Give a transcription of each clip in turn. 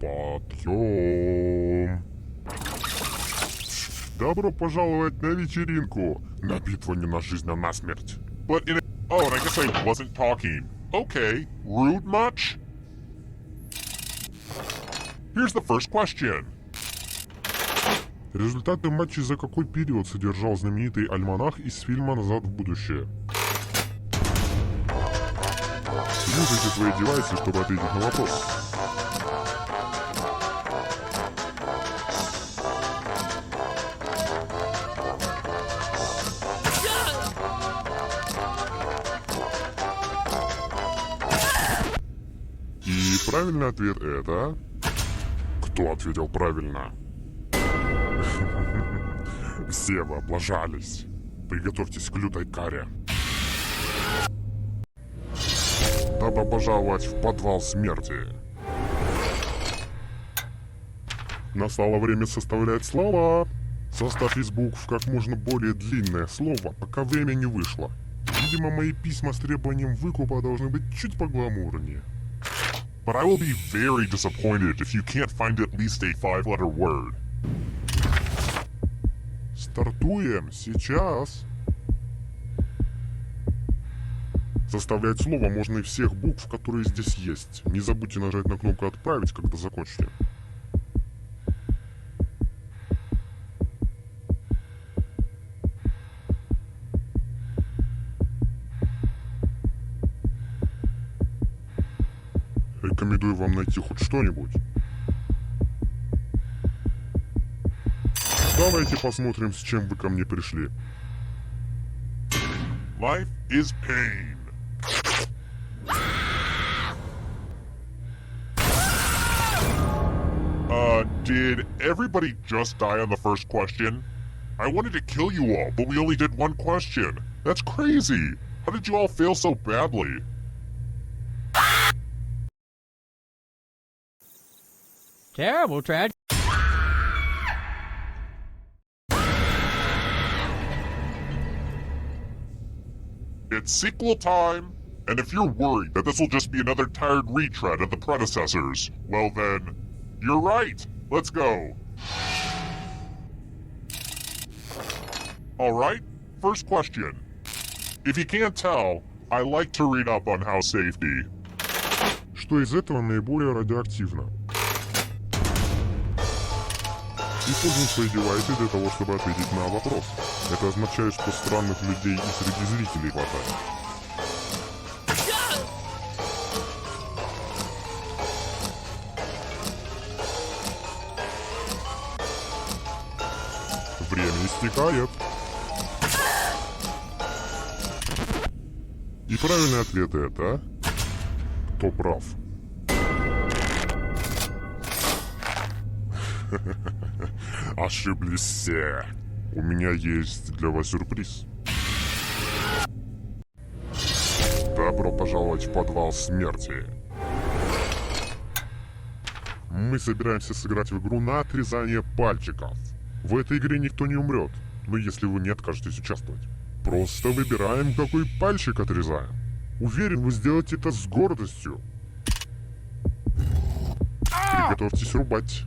Подъем. Добро пожаловать на вечеринку. На битву не на жизнь, а на смерть. But in a... Oh, and I guess I wasn't talking. Okay, rude much? Here's the first question. Результаты матча за какой период содержал знаменитый альманах из фильма «Назад в будущее»? Слушайте свои девайсы, чтобы ответить на вопрос. И правильный ответ это... Кто ответил правильно? Все вы облажались. Приготовьтесь к лютой каре. Добро пожаловать в подвал смерти. Настало время составлять слова. Составь из букв как можно более длинное слово, пока время не вышло. Видимо, мои письма с требованием выкупа должны быть чуть погламурнее. But I will be very disappointed if you can't find at least a 5-letter word. Стартуем сейчас. Составлять слово можно из всех букв, которые здесь есть. Не забудьте нажать на кнопку «Отправить», когда закончите. Рекомендую вам найти хоть что-нибудь. Давайте посмотрим, с чем вы ко мне пришли. Life is pain. Did everybody just die on the first question? I wanted to kill you all, but we only did one question. That's crazy. How did you all fail so badly? Terrible tragedy. It's sequel time. And if you're worried that this will just be another tired retread of the predecessors, well then, you're right. Let's go. Alright, first question. If you can't tell, I like to read up on house safety. Что из этого наиболее радиоактивно? Используем свои девайсы для того, чтобы ответить на вопрос. Это означает, что странных людей и среди зрителей хватает. Время истекает. И правильный ответ это... Кто прав? Ошиблись все. У меня есть для вас сюрприз. Добро пожаловать в подвал смерти. Мы собираемся сыграть в игру на отрезание пальчиков. В этой игре никто не умрет, но если вы не откажетесь участвовать. Просто выбираем, какой пальчик отрезаем. Уверен, вы сделаете это с гордостью. Приготовьтесь рубать.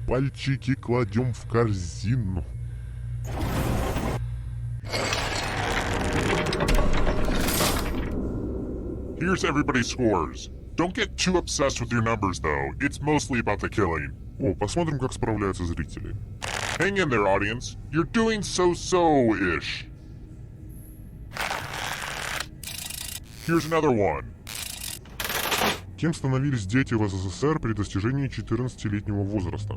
Пальчики кладем в корзину. Here's everybody's scores. Don't get too obsessed with your numbers, though. It's mostly about the killing. О, посмотрим, как справляются зрители. Hang in there, audience. You're doing so-so-ish. Here's another one. Кем становились дети в СССР при достижении 14-летнего возраста?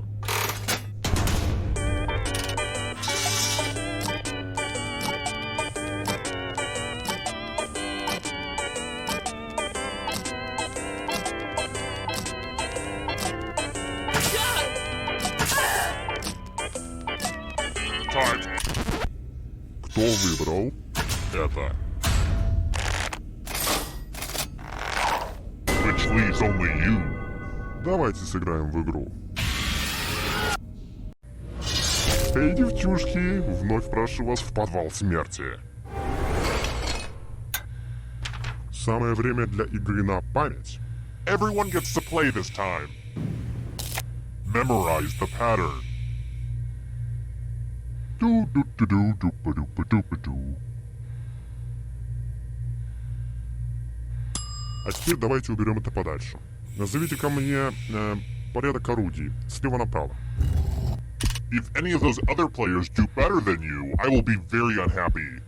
Кто выбрал это? Which leaves only you. Давайте сыграем в игру. Эй, девчушки, вновь прошу вас в подвал смерти. Самое время для игры на память. Everyone gets to play this time. Memorize the pattern. А теперь давайте уберем это подальше. Назовите ко мне порядок орудий, слева направо. If any of those other players do better than you, I will be very unhappy.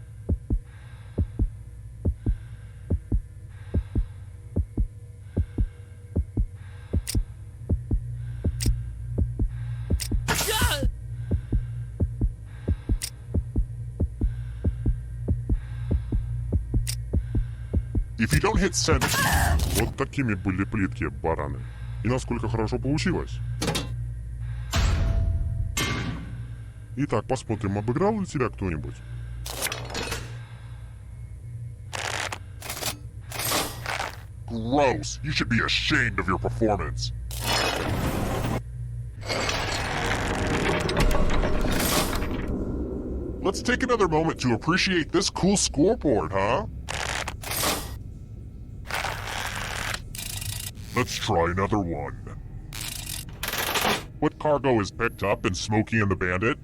If you don't hit send... Вот такими были плитки, бараны. И насколько хорошо получилось. Итак, посмотрим, обыграл ли тебя кто-нибудь. Gross! You should be ashamed of your performance. Let's take another moment to appreciate this cool scoreboard, huh? Let's try another one. What cargo is picked up in Smokey and the Bandit?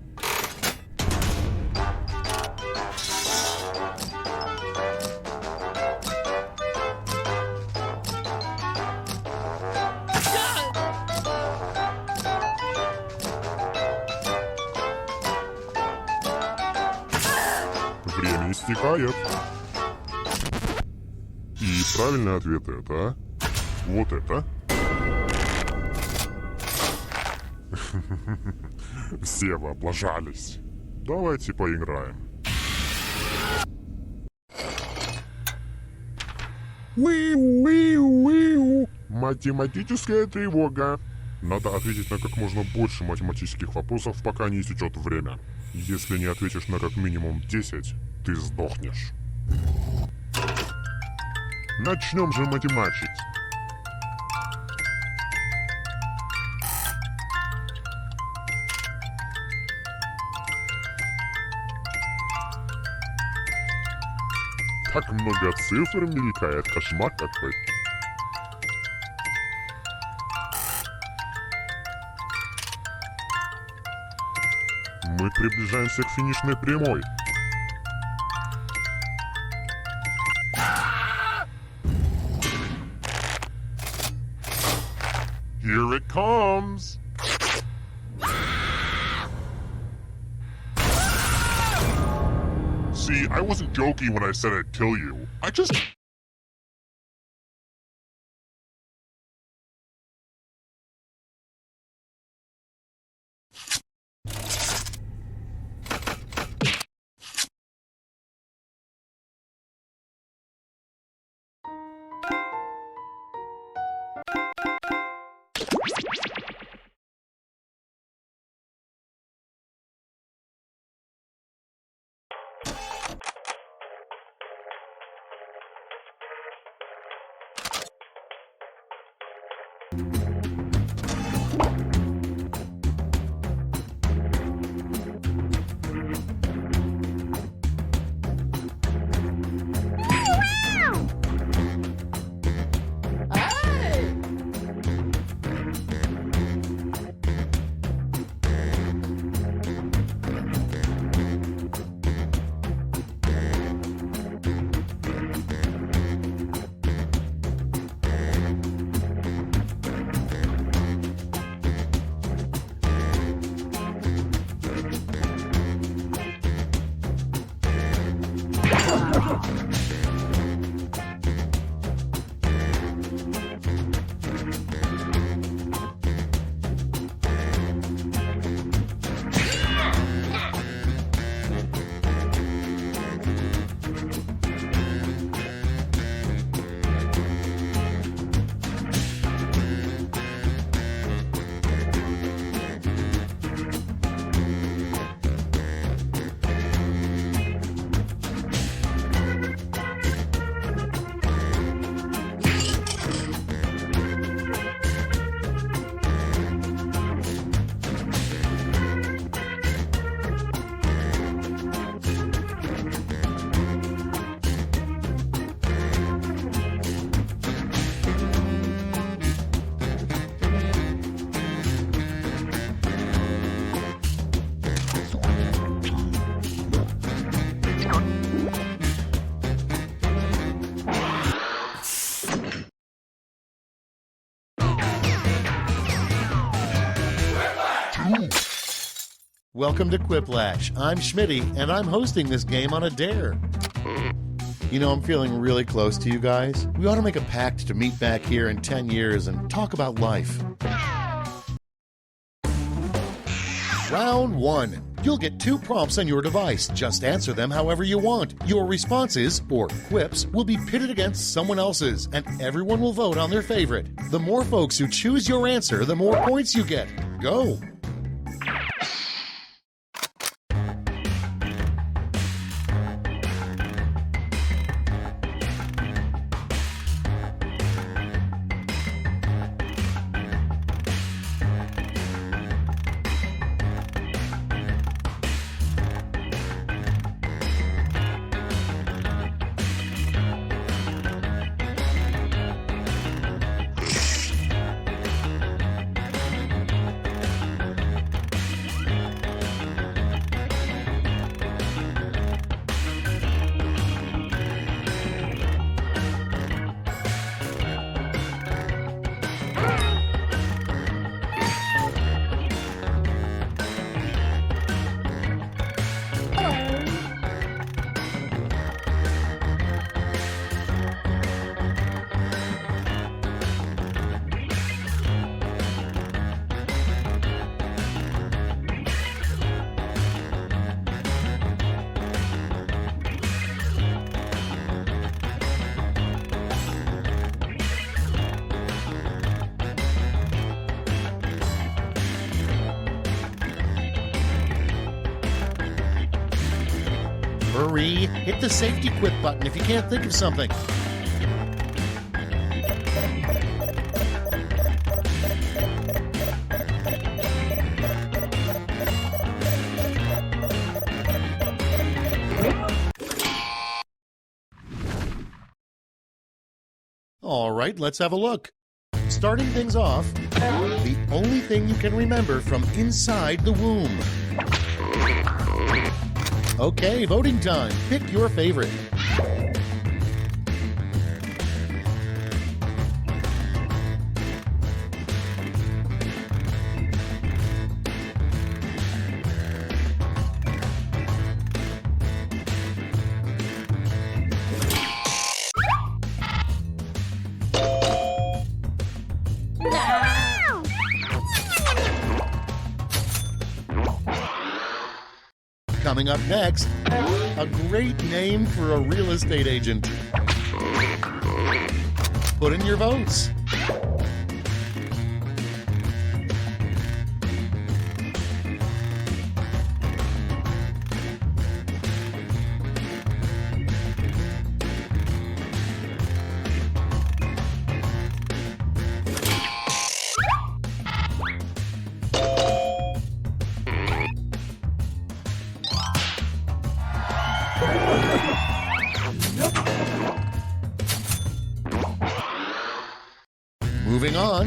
Время истекает. И правильный ответ это... Вот это. Все вы облажались. Давайте поиграем. Математическая тревога. Надо ответить на как можно больше математических вопросов, пока не истечет время. Если не ответишь на как минимум 10, ты сдохнешь. Начнем же математить. Так много цифр мелькает, кошмар какой. Мы приближаемся к финишной прямой. Here it comes! See, I wasn't joking when I said I'd kill you. I just... Welcome to Quiplash. I'm Schmitty, and I'm hosting this game on a dare. You know, I'm feeling really close to you guys. We ought to make a pact to meet back here in 10 years and talk about life. Round 1. You'll get 2 prompts on your device. Just answer them however you want. Your responses, or quips, will be pitted against someone else's, and everyone will vote on their favorite. The more folks who choose your answer, the more points you get. Go! Hurry! Hit the safety quit button if you can't think of something. All right, let's have a look. Starting things off, the only thing you can remember from inside the womb. Okay, voting time. Pick your favorite. Coming up next, a great name for a real estate agent. Put in your votes. Moving on,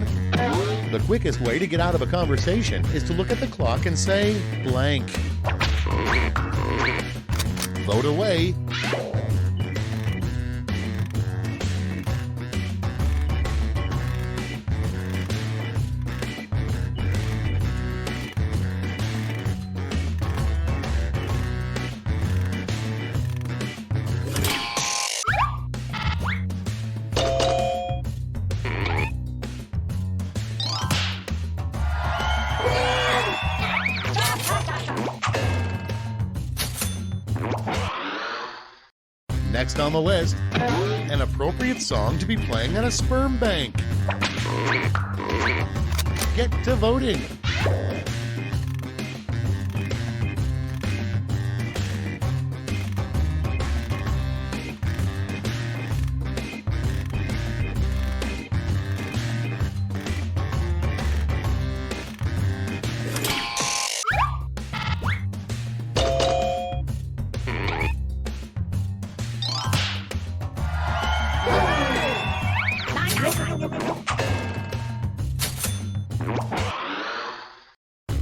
the quickest way to get out of a conversation is to look at the clock and say blank. Vote away. Next on the list, an appropriate song to be playing at a sperm bank. Get to voting.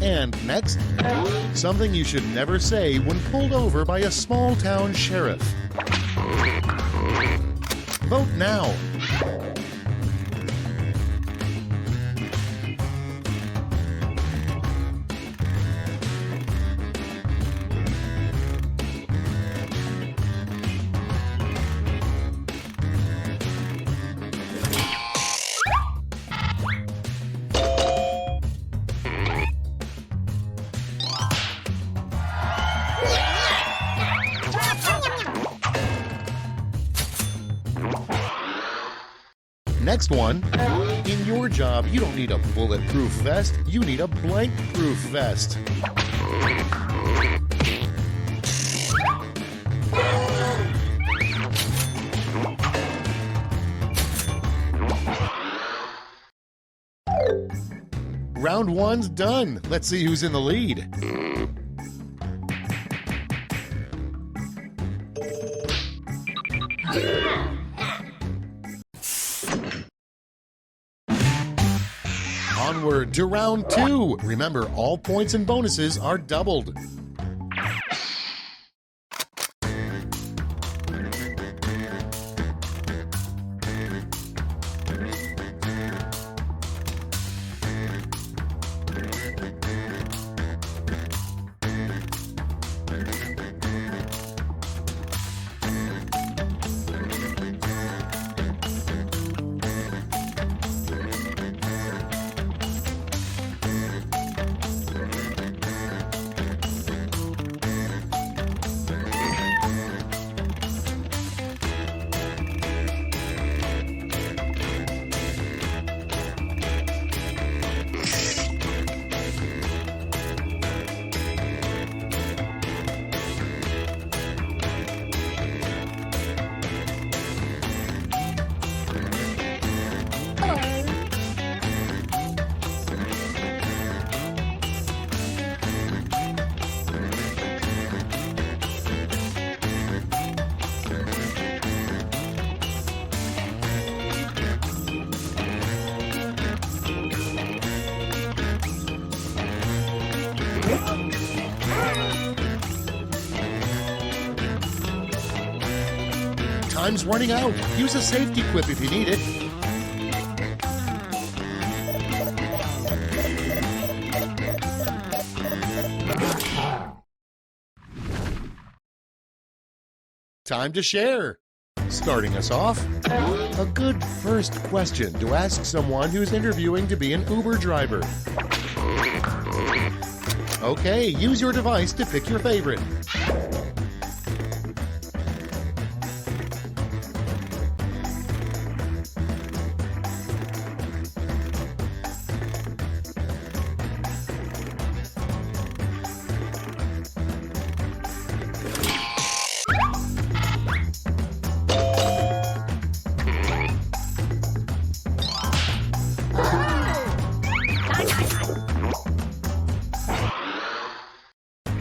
And next, something you should never say when pulled over by a small-town sheriff. Vote now. Next one, in your job, you don't need a bulletproof vest, you need a blank-proof vest. Round one's done. Let's see who's in the lead. Onward to round two. Remember, all points and bonuses are doubled. Time's running out. Use a safety quip if you need it. Time to share. Starting us off, a good first question to ask someone who's interviewing to be an Uber driver. Okay, use your device to pick your favorite.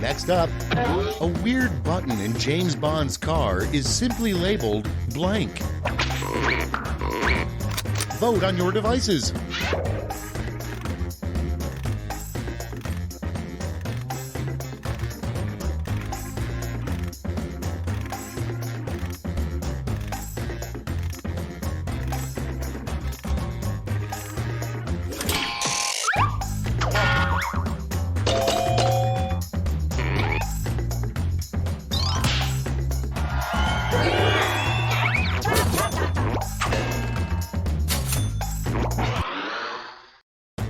Next up, a weird button in James Bond's car is simply labeled blank. Vote on your devices.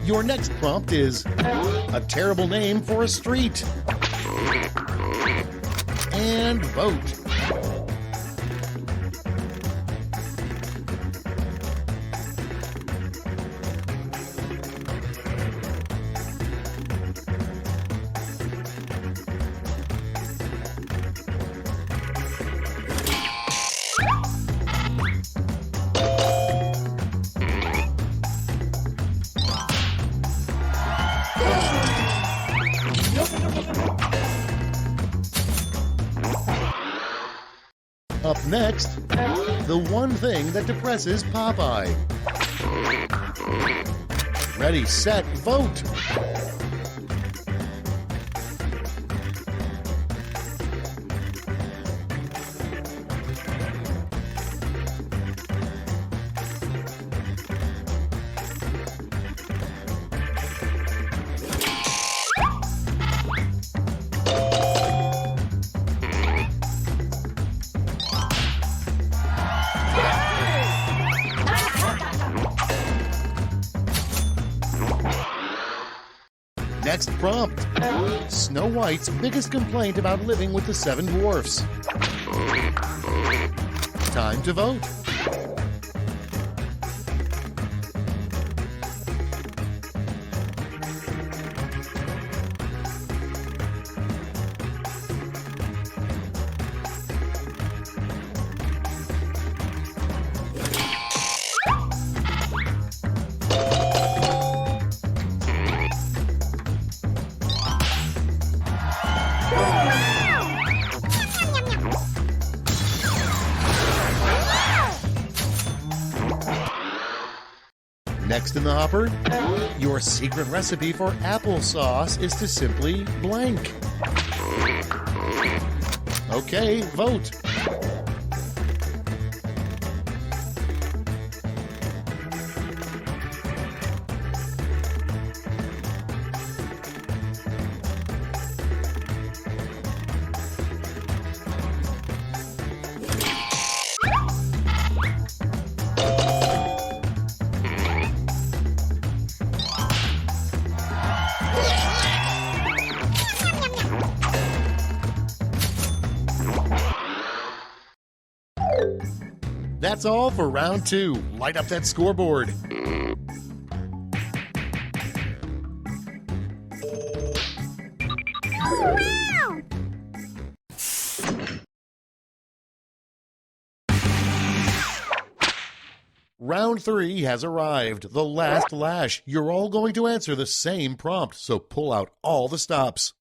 Your next prompt is a terrible name for a street. And vote. Up next, the one thing that depresses Popeye. Ready, set, vote! Next prompt. Snow White's biggest complaint about living with the seven dwarfs. Time to vote. Next in the hopper, your secret recipe for applesauce is to simply blank. Okay, vote. That's all for round two. Light up that scoreboard. Round three has arrived, the last lash. You're all going to answer the same prompt, so pull out all the stops.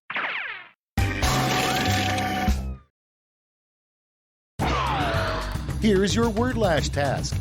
Here's your word lash task.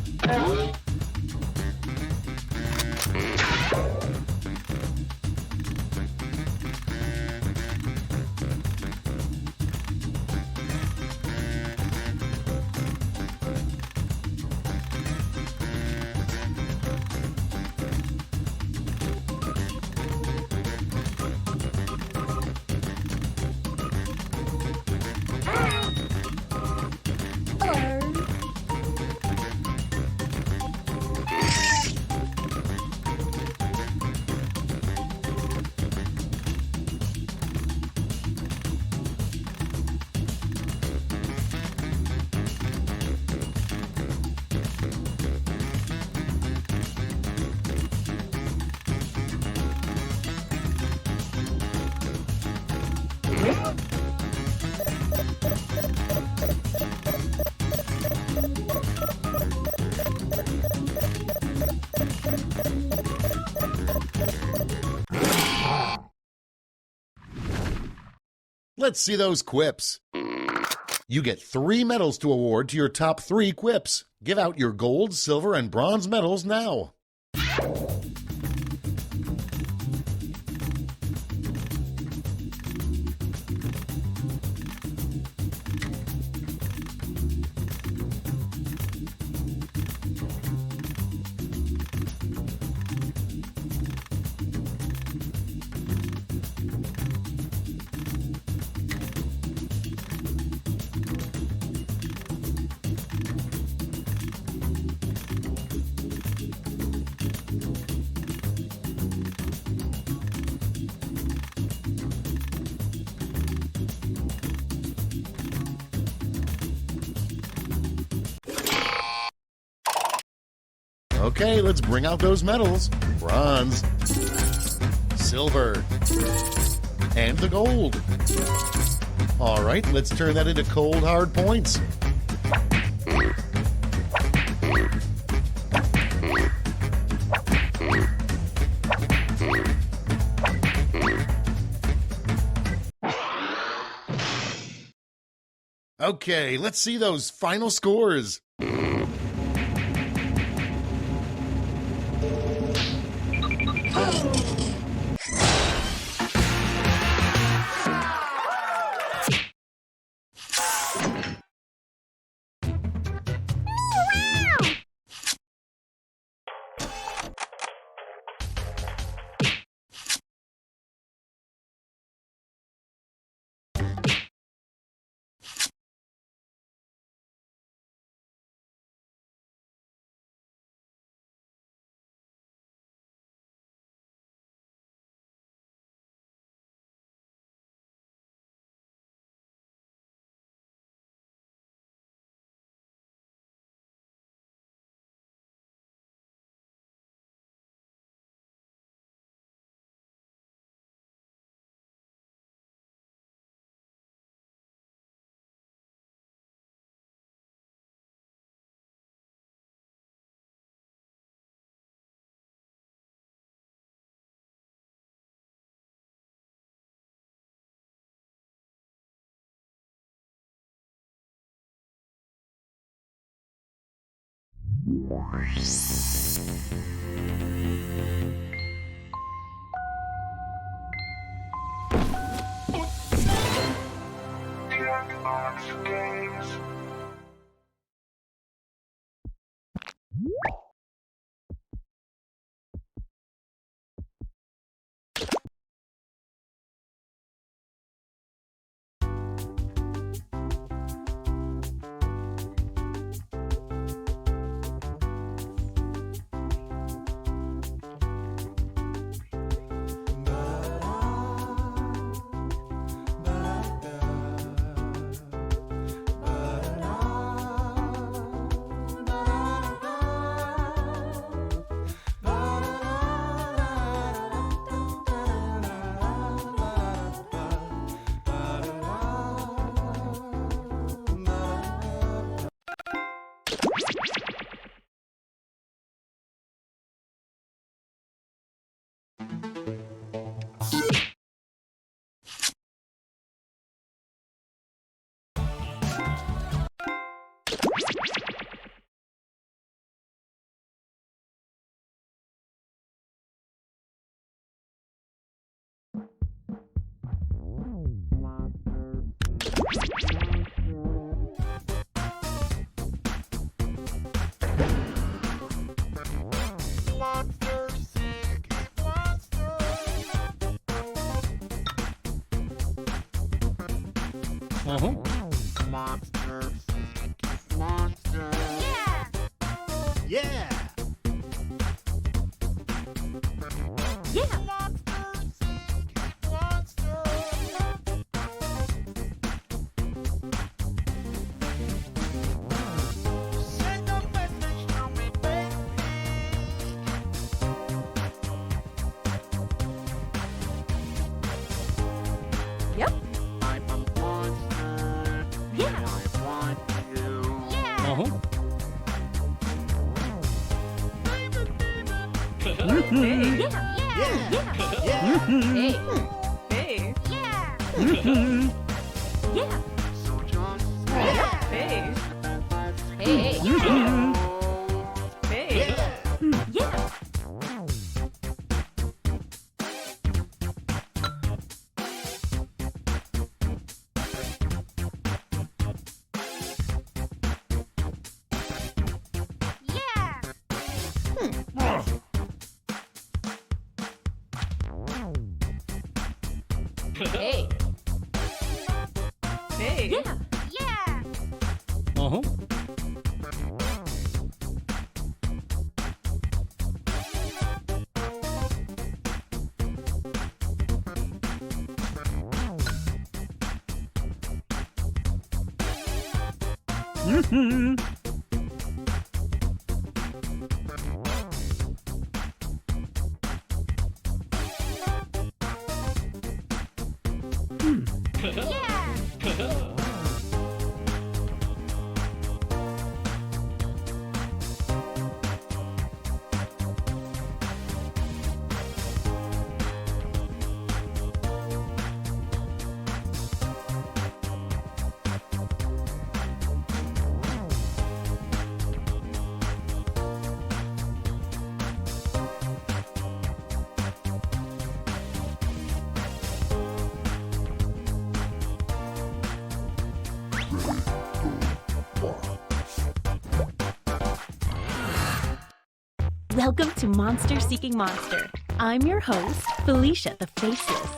Let's see those quips. You get 3 medals to award to your top 3 quips. Give out your gold, silver, and bronze medals now. Okay, let's bring out those medals. Bronze, silver, and the gold. All right, let's turn that into cold, hard points. Okay, let's see those final scores. Monster. Monster. Yeah. Yeah. Yeah. Yep. I'm a monster. Yeah. And I want you. Uh-huh. Yeah. Yeah. Yeah. Hey. Hey. Yeah. Yeah. So just Hey. hey. Hey. Yeah. Hey. Hey. Yeah. Yeah. Uh-huh. Mm-hmm. Welcome to Monster Seeking Monster. I'm your host, Felicia the Faceless.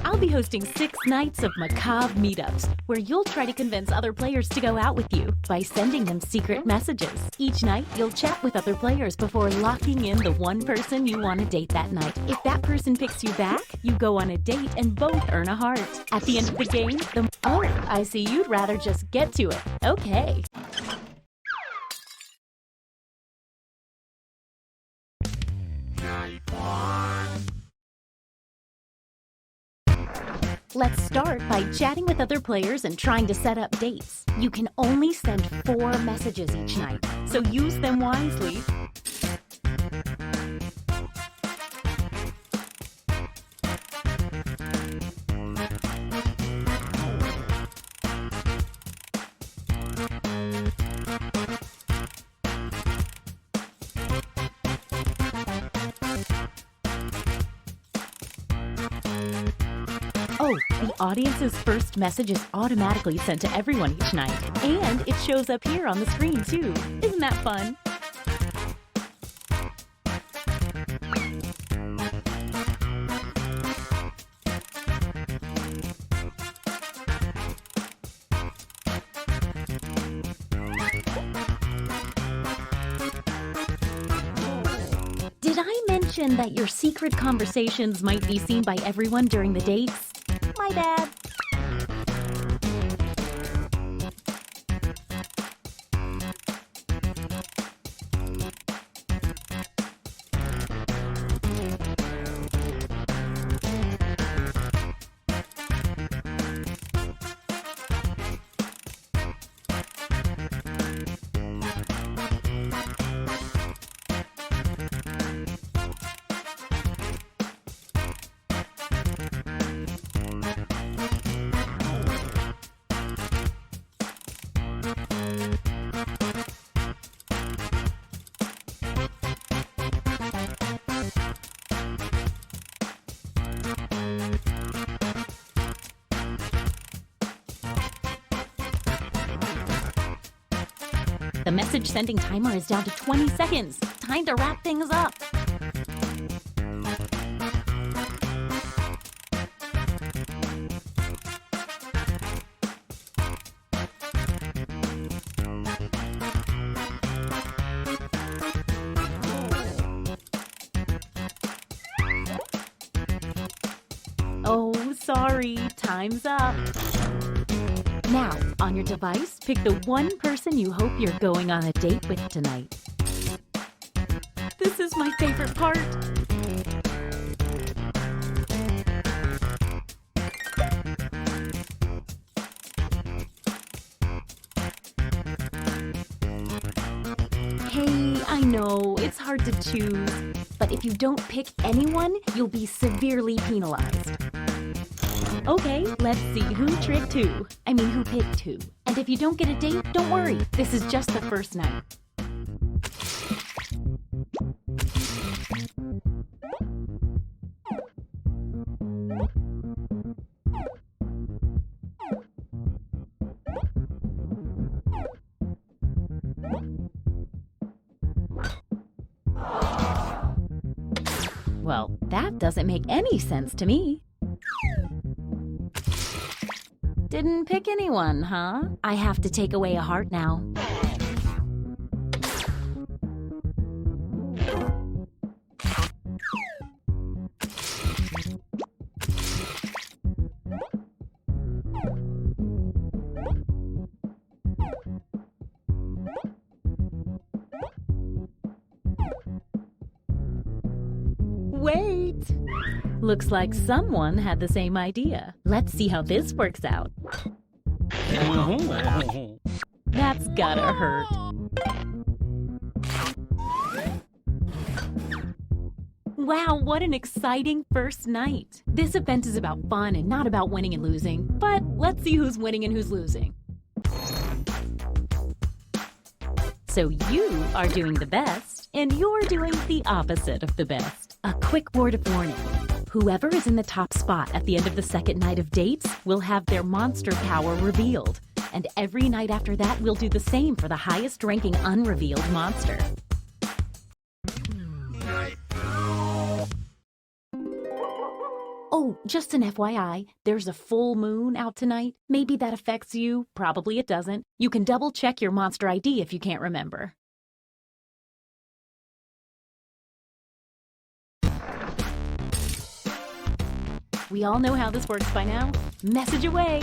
I'll be hosting 6 nights of macabre meetups where you'll try to convince other players to go out with you by sending them secret messages. Each night, you'll chat with other players before locking in the one person you want to date that night. If that person picks you back, you go on a date and both earn a heart. At the end of the game, Oh, I see you'd rather just get to it. Okay. Let's start by chatting with other players and trying to set up dates. You can only send 4 messages each night, so use them wisely. Oh, the audience's first message is automatically sent to everyone each night. And it shows up here on the screen, too. Isn't that fun? Did I mention that your secret conversations might be seen by everyone during the dates? My bad. The message sending timer is down to 20 seconds. Time to wrap things up. Oh, sorry. Time's up. Now, on your device, pick the one person you hope you're going on a date with tonight. This is my favorite part. Hey, I know, it's hard to choose, but if you don't pick anyone, you'll be severely penalized. Okay, let's see who tricked who. I mean, who picked who. And if you don't get a date, don't worry. This is just the first night. Well, that doesn't make any sense to me. Didn't pick anyone, huh? I have to take away a heart now. Wait! Looks like someone had the same idea. Let's see how this works out. That's gotta hurt. Wow, what an exciting first night. This event is about fun and not about winning and losing. But let's see who's winning and who's losing. So you are doing the best, and you're doing the opposite of the best. A quick word of warning. Whoever is in the top spot at the end of the second night of dates will have their monster power revealed. And every night after that, we'll do the same for the highest ranking unrevealed monster. Oh, just an FYI, there's a full moon out tonight. Maybe that affects you. Probably it doesn't. You can double check your monster ID if you can't remember. We all know how this works by now. Message away.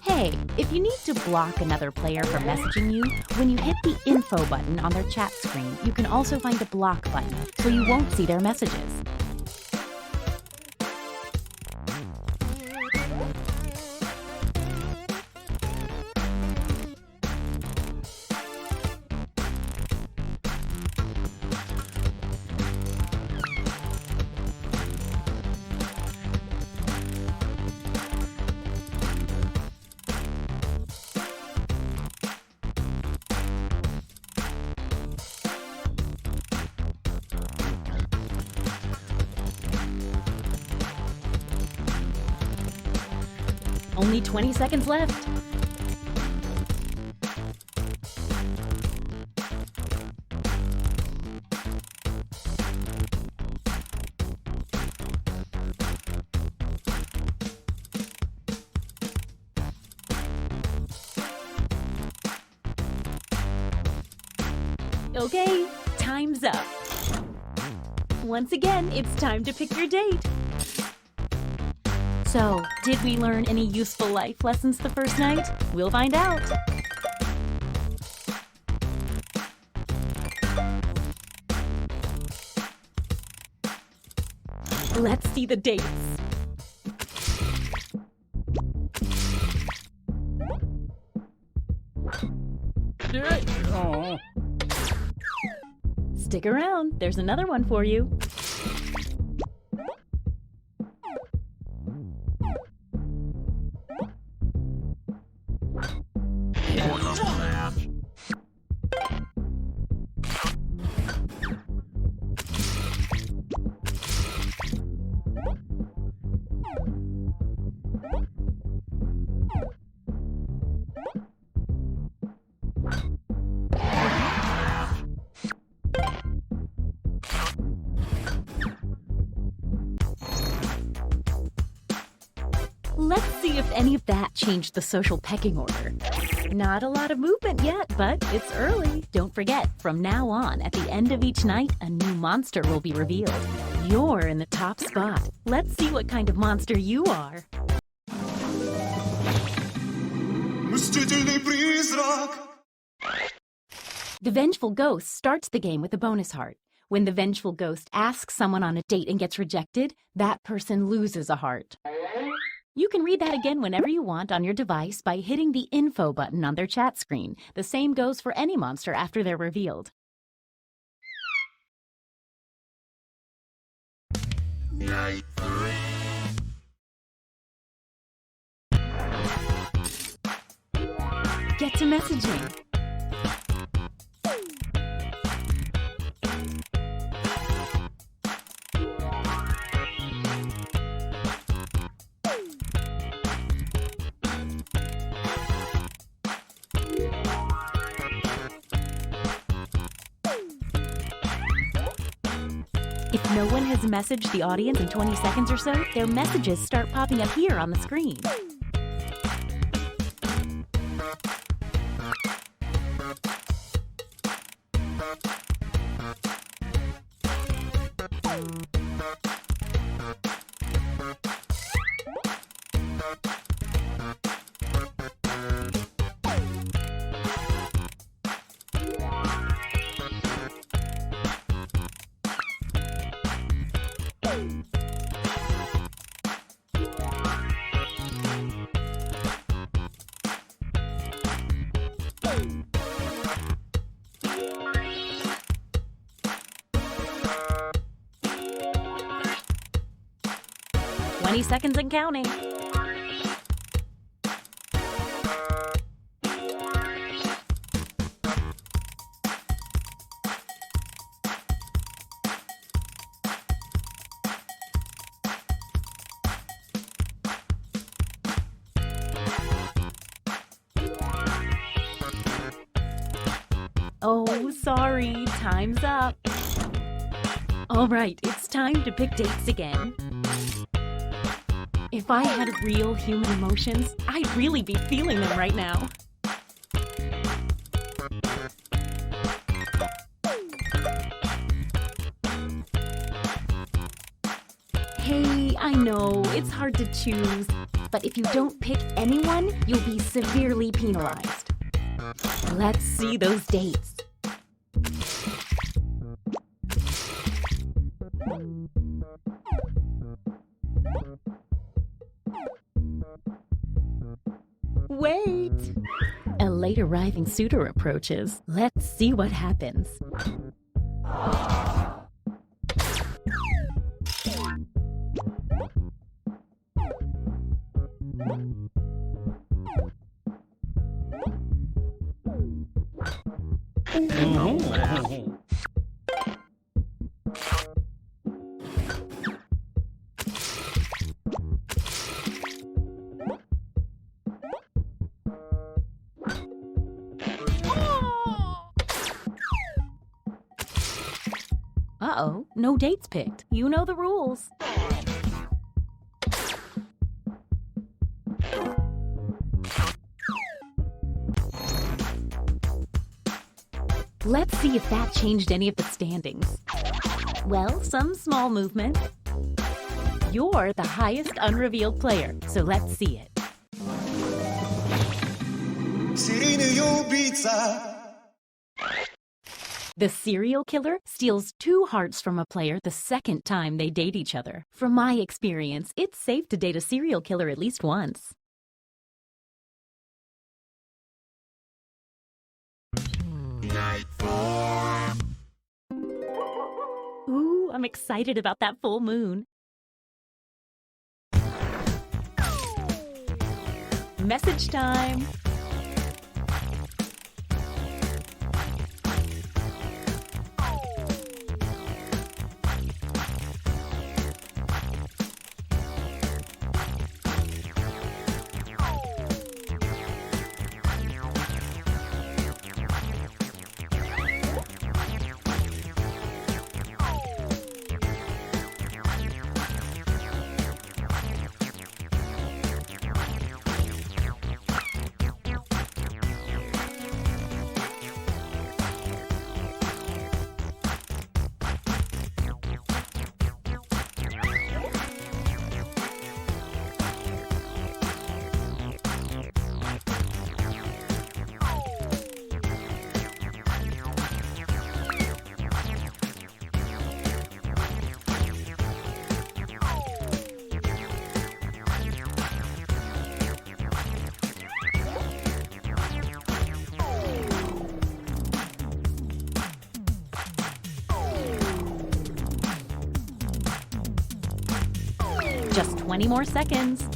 Hey, if you need to block another player from messaging you, when you hit the info button on their chat screen, you can also find the block button, so you won't see their messages. Only 20 seconds left. Okay, time's up. Once again, it's time to pick your date. So, did we learn any useful life lessons the first night? We'll find out. Let's see the dates. Oh. Stick around, there's another one for you. Let's see if any of that changed the social pecking order. Not a lot of movement yet, but it's early. Don't forget, from now on, at the end of each night, a new monster will be revealed. You're in the top spot. Let's see what kind of monster you are. Мстительный призрак The vengeful ghost starts the game with a bonus heart. When the vengeful ghost asks someone on a date and gets rejected, that person loses a heart. You can read that again whenever you want on your device by hitting the info button on their chat screen. The same goes for any monster after they're revealed. Get to messaging. If no one has messaged the audience in 20 seconds or so, their messages start popping up here on the screen. Seconds and counting. Oh, sorry, time's up. All right, it's time to pick dates again. If I had real human emotions, I'd really be feeling them right now. Hey, I know, it's hard to choose, but if you don't pick anyone, you'll be severely penalized. Let's see those dates. Wait! A late arriving suitor approaches. Let's see what happens. Uh-oh, no dates picked. You know the rules. Let's see if that changed any of the standings. Well, some small movement. You're the highest unrevealed player, so let's see it. The serial killer steals 2 hearts from a player the second time they date each other. From my experience, it's safe to date a serial killer at least once. Ooh, I'm excited about that full moon. Message time. 20 more seconds.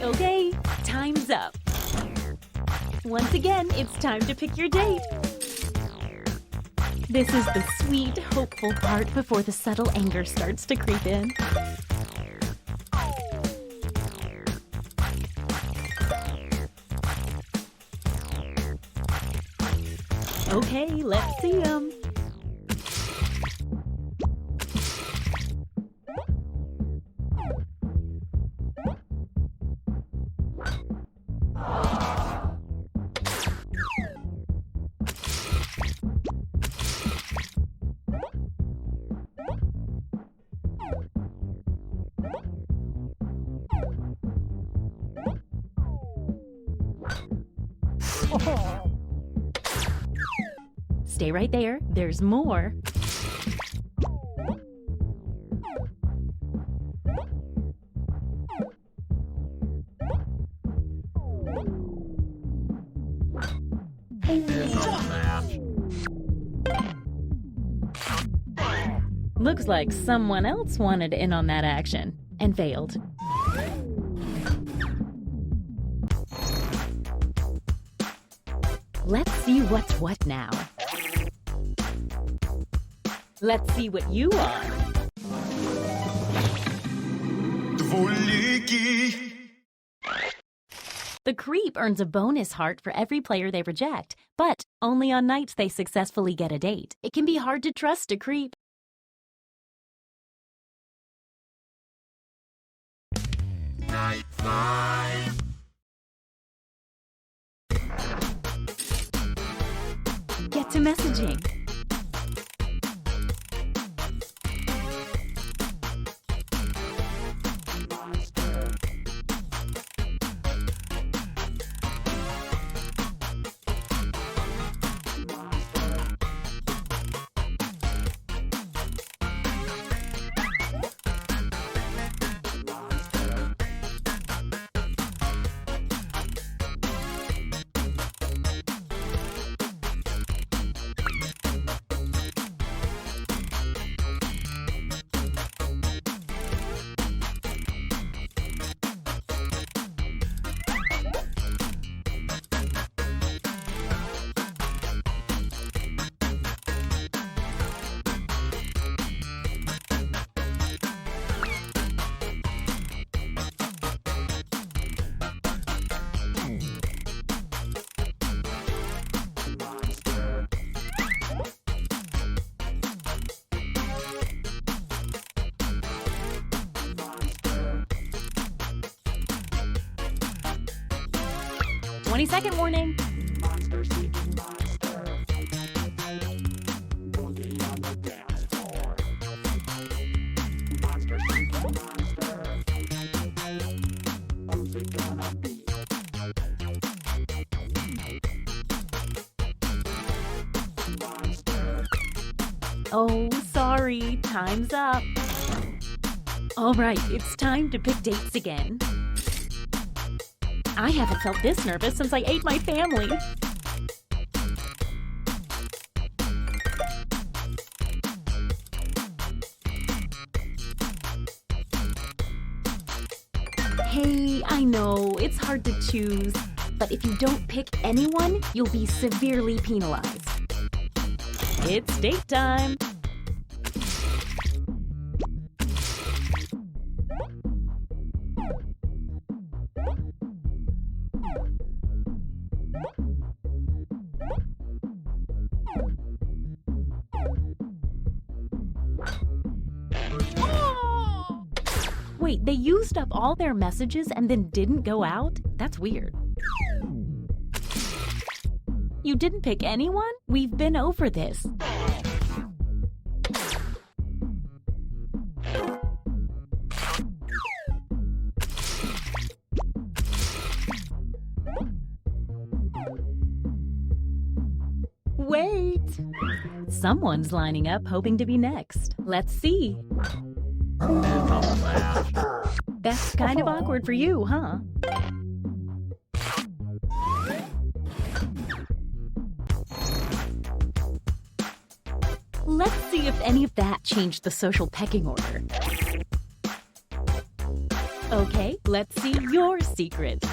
Okay, time's up. Once again, it's time to pick your date. This is the sweet, hopeful part before the subtle anger starts to creep in. Okay, let's see 'em. Stay right there. There's more. Looks like someone else wanted in on that action and failed. Let's see what's what now. Let's see what you are. The creep earns a bonus heart for every player they reject, but only on nights they successfully get a date. It can be hard to trust a creep. Night 5. Get to messaging. Second warning. Oh, sorry, time's up. All right, it's time to pick dates again. I haven't felt this nervous since I ate my family. Hey, I know, it's hard to choose, but if you don't pick anyone, you'll be severely penalized. It's date time. Wait, they used up all their messages and then didn't go out? That's weird. You didn't pick anyone? We've been over this. Wait! Someone's lining up hoping to be next. Let's see. That's kind of awkward for you, huh? Let's see if any of that changed the social pecking order. Okay, let's see your secret.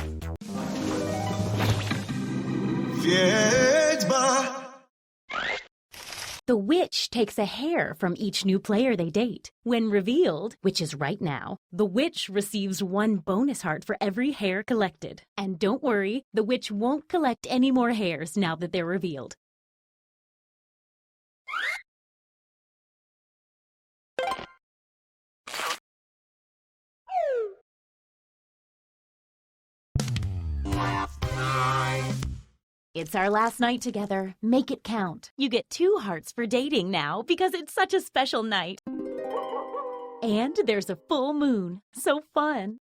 The witch takes a hair from each new player they date. When revealed, which is right now, the witch receives 1 bonus heart for every hair collected. And don't worry, the witch won't collect any more hairs now that they're revealed. It's our last night together. Make it count. You get 2 hearts for dating now because it's such a special night. And there's a full moon. So fun.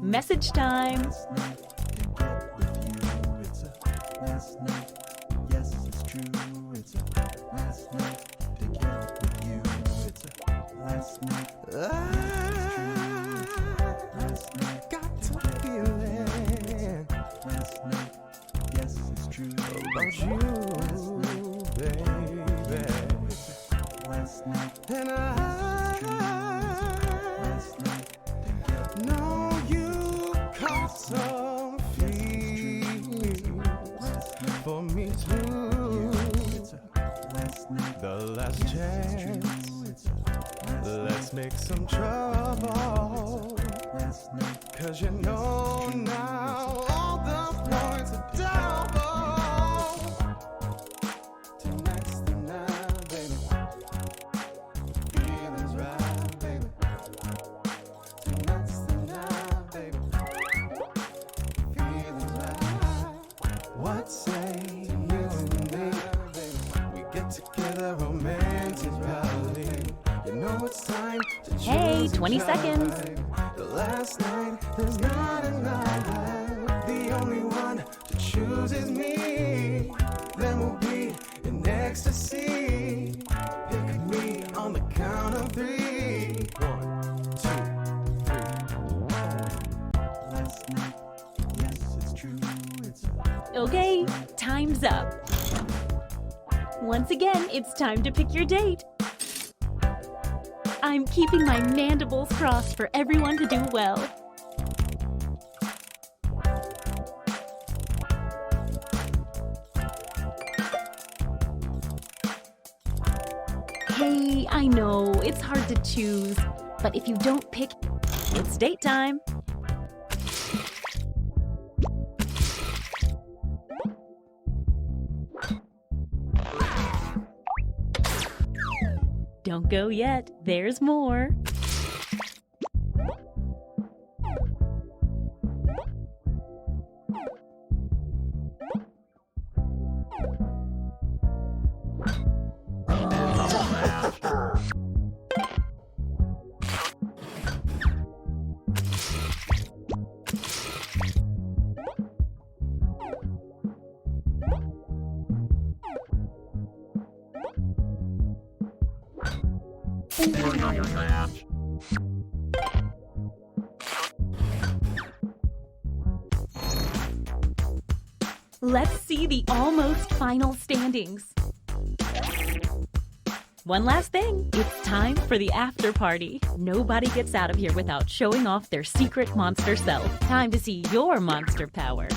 Message time. About you, baby. And I know you caught some feelings for me too. The last chance, let's make some trouble. 'Cause you know now all the points are double. Tonight's the night, baby. Feelings right, baby. Tonight's the night, baby. Feelings right. What say you and me? We get together romantically. You know it's time to choose. Hey, 20 seconds. The last night, there's not enough left. The only one to choose is me. Then we'll be in ecstasy. Pick me on the count of 3. 1, 2, 3. Last night, yes, it's true. Okay, time's up. Once again, it's time to pick your date. I'm keeping my mandibles crossed for everyone to do well. Hey, I know, it's hard to choose, but if you don't pick, it's date time. Don't go yet, there's more. Let's see the almost final standings. One last thing, it's time for the after party. Nobody gets out of here without showing off their secret monster self. Time to see your monster power.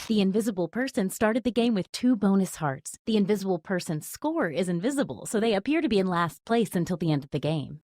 The invisible person started the game with 2 bonus hearts. The invisible person's score is invisible, so they appear to be in last place until the end of the game.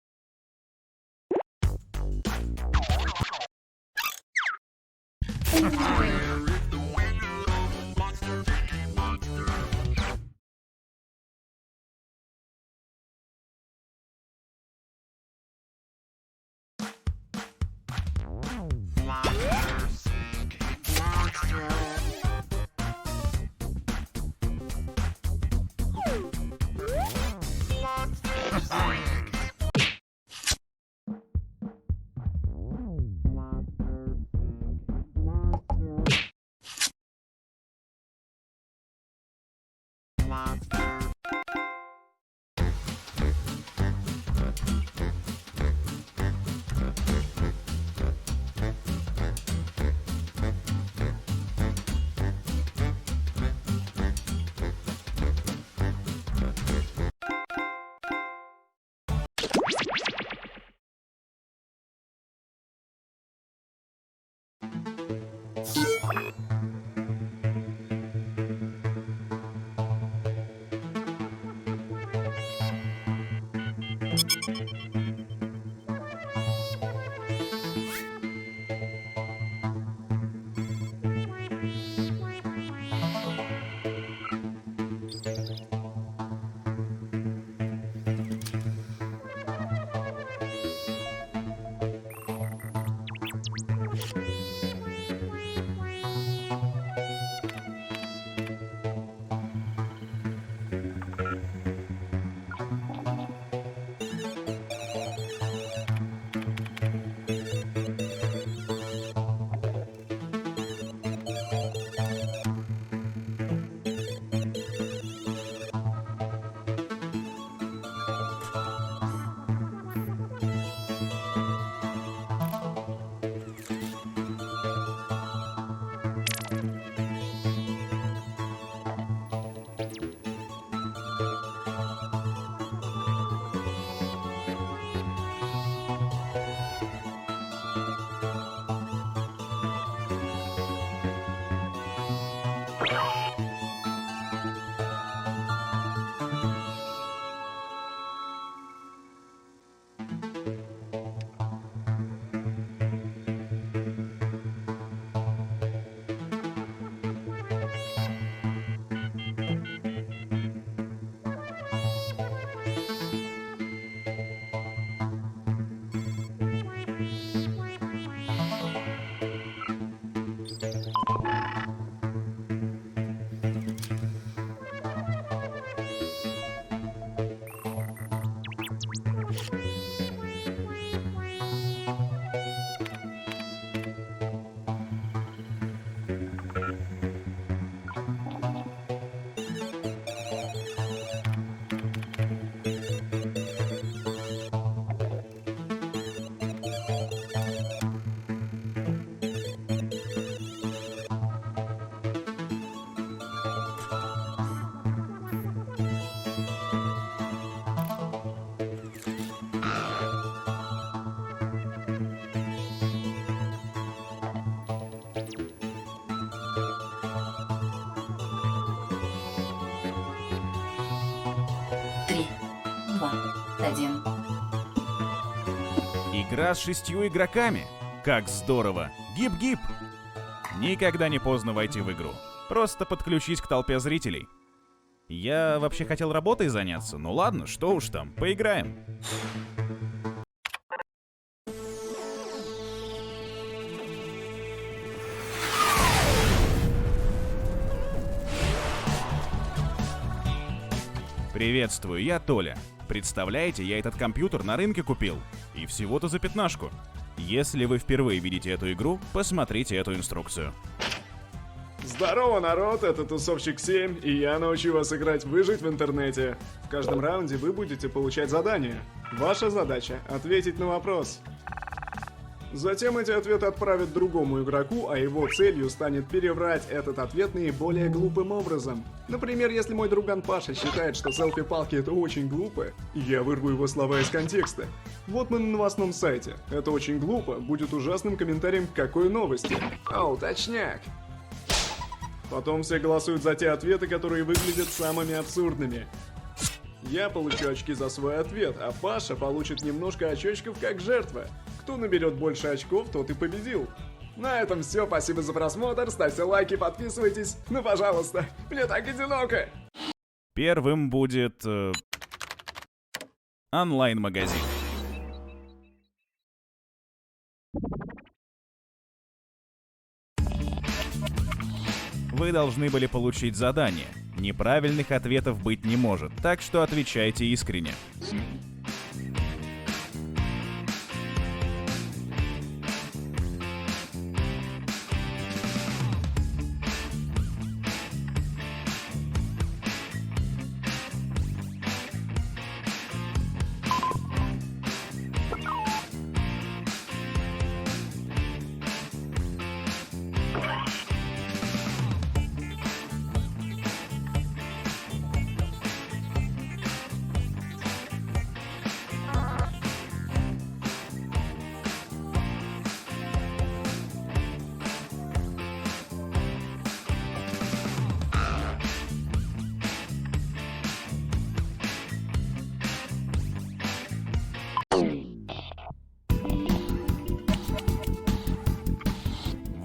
2, 1. Игра с 6 игроками. Как здорово! Гип-гип! Никогда не поздно войти в игру. Просто подключись к толпе зрителей. Я вообще хотел работой заняться, ну ладно, что уж там, поиграем. Приветствую, я Толя. Представляете, я этот компьютер на рынке купил. И всего-то за 15. Если вы впервые видите эту игру, посмотрите эту инструкцию. Здорово, народ, это Тусовщик 7, и я научу вас играть «Выжить» в интернете. В каждом раунде вы будете получать задания. Ваша задача — ответить на вопрос. Затем эти ответы отправят другому игроку, а его целью станет переврать этот ответ наиболее глупым образом. Например, если мой друган Паша считает, что селфи-палки это очень глупо, я вырву его слова из контекста. Вот мы на новостном сайте. Это очень глупо будет ужасным комментарием к какой новости. Ау, точняк. Потом все голосуют за те ответы, которые выглядят самыми абсурдными. Я получу очки за свой ответ, а Паша получит немножко очочков как жертва. Кто наберет больше очков, тот и победил. На этом все, спасибо за просмотр, ставьте лайки, подписывайтесь. Ну пожалуйста, мне так одиноко. Первым будет... онлайн-магазин. Вы должны были получить задание. Неправильных ответов быть не может, так что отвечайте искренне.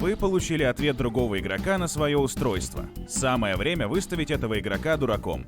Вы получили ответ другого игрока на свое устройство. Самое время выставить этого игрока дураком.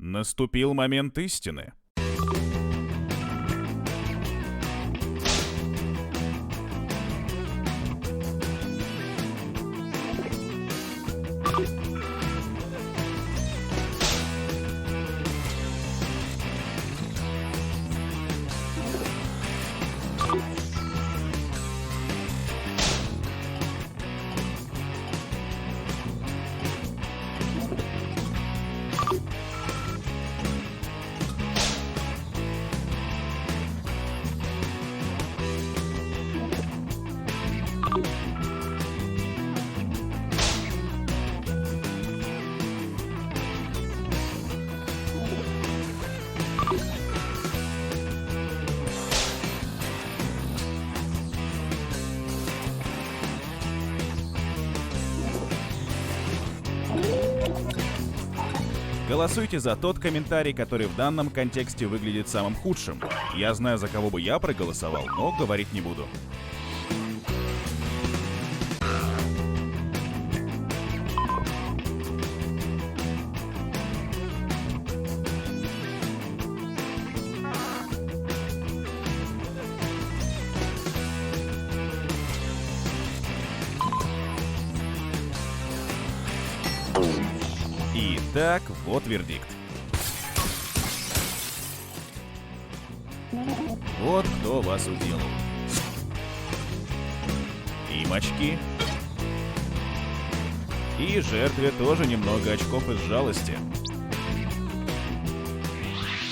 Наступил момент истины. Голосуйте за тот комментарий, который в данном контексте выглядит самым худшим. Я знаю, за кого бы я проголосовал, но говорить не буду. Итак, вот вердикт. Вот кто вас уделал. Им очки. И жертве тоже немного очков из жалости.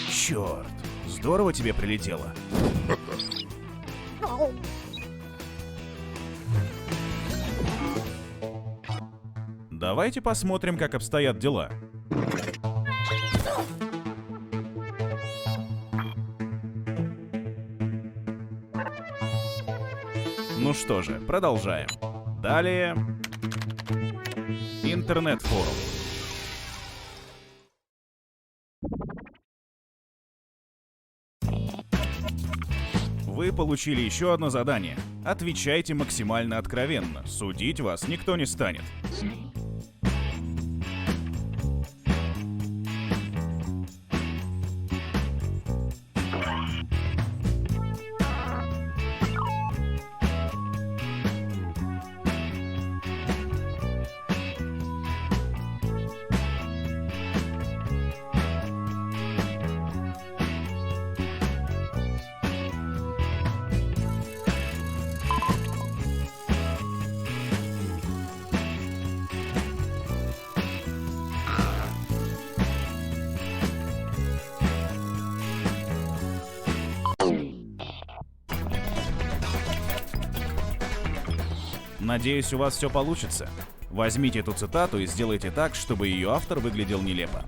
Черт, здорово тебе прилетело. Давайте посмотрим, как обстоят дела. Ну что же, продолжаем. Далее... Интернет-форум. Вы получили еще одно задание. Отвечайте максимально откровенно. Судить вас никто не станет. Надеюсь, у вас все получится. Возьмите эту цитату и сделайте так, чтобы ее автор выглядел нелепо.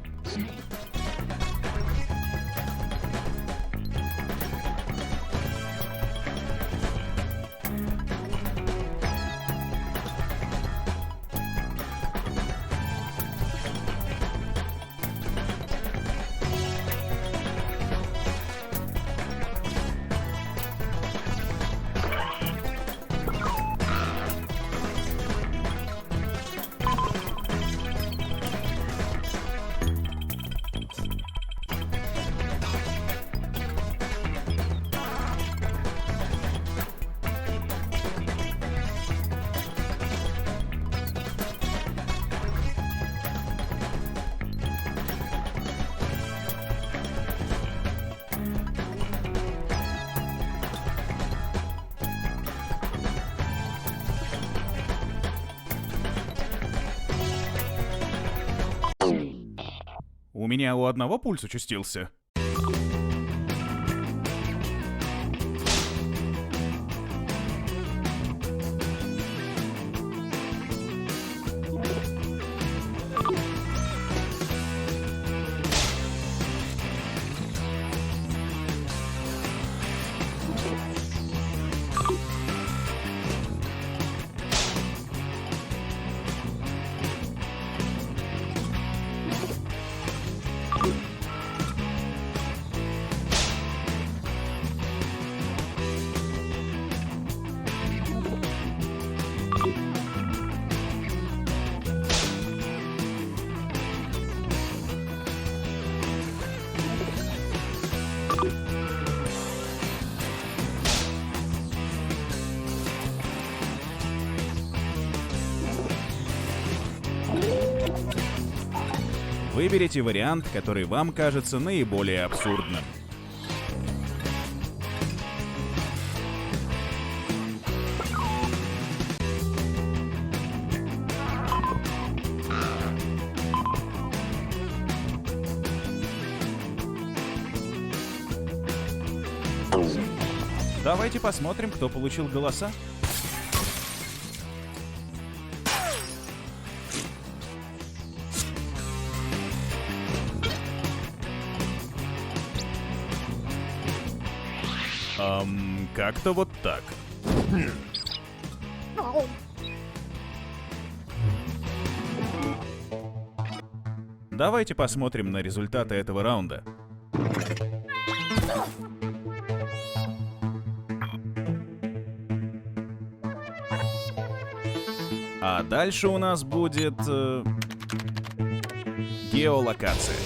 У меня у одного пульс участился. Выберите вариант, который вам кажется наиболее абсурдным. Давайте посмотрим, кто получил голоса. Как-то вот так. Давайте посмотрим на результаты этого раунда. А дальше у нас будет геолокация.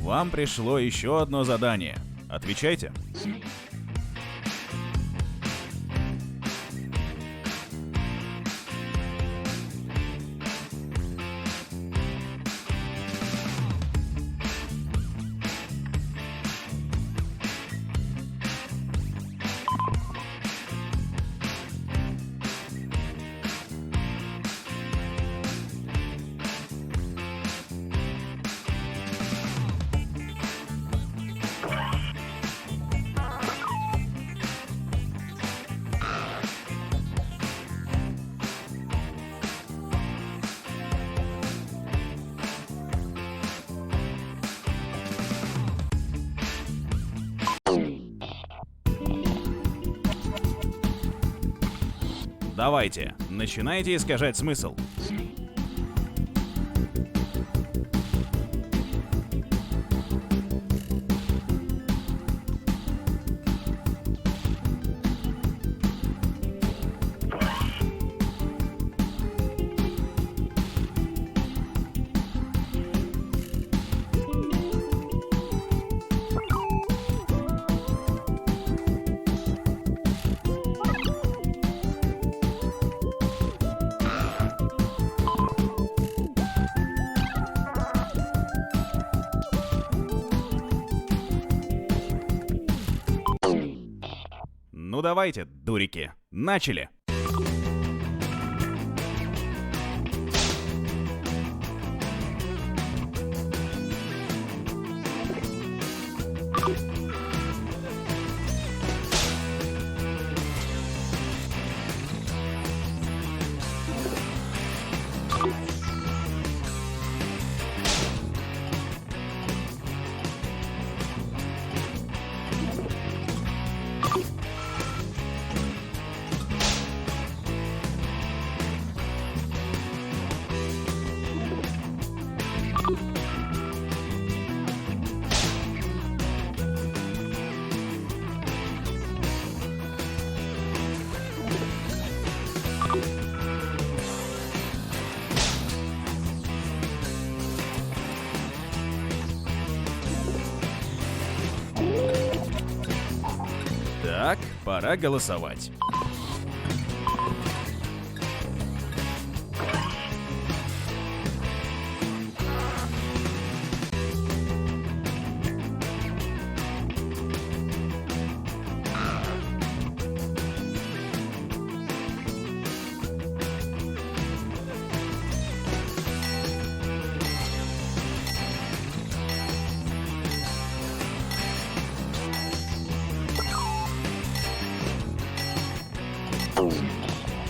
Вам пришло еще одно задание. Отвечайте. Давайте, начинайте искажать смысл. Ну давайте, дурики, начали! Так, пора голосовать.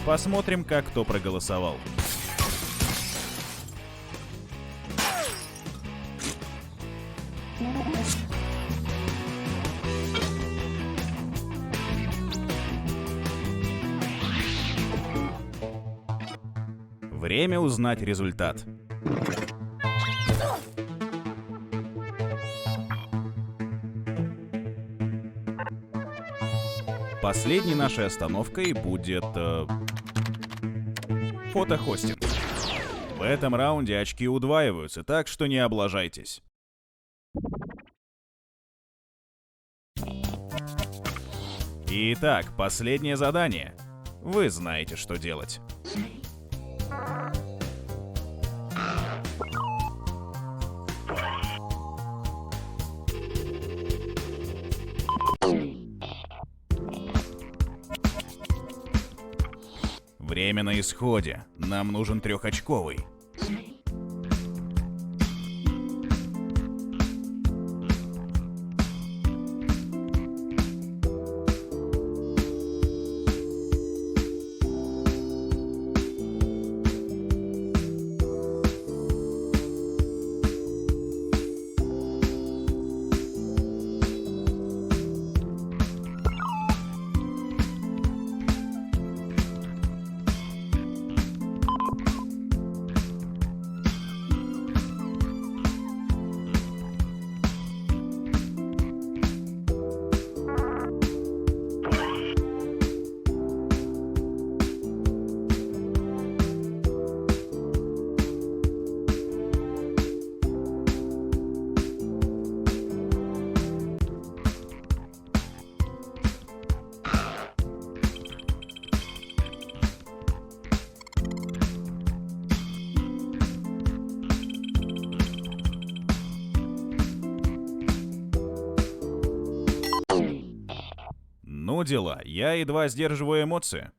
Посмотрим, как кто проголосовал. Время узнать результат. Последней нашей остановкой будет фотохостинг. В этом раунде очки удваиваются, так что не облажайтесь. Итак, последнее задание. Вы знаете, что делать. Время на исходе. Нам нужен трехочковый. Ну дела, я едва сдерживаю эмоции.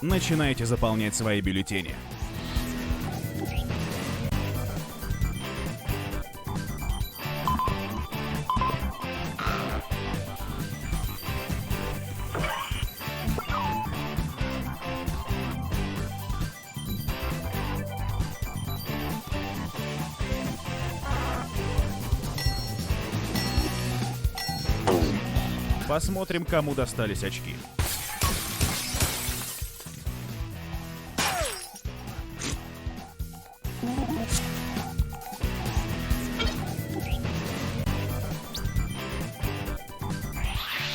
Начинайте заполнять свои бюллетени. Посмотрим, кому достались очки.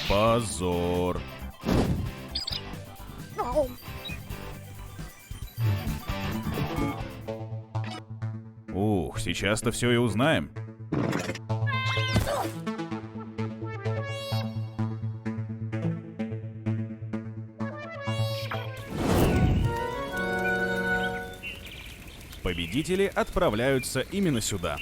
Позор. Ух, сейчас-то все и узнаем. Победители отправляются именно сюда.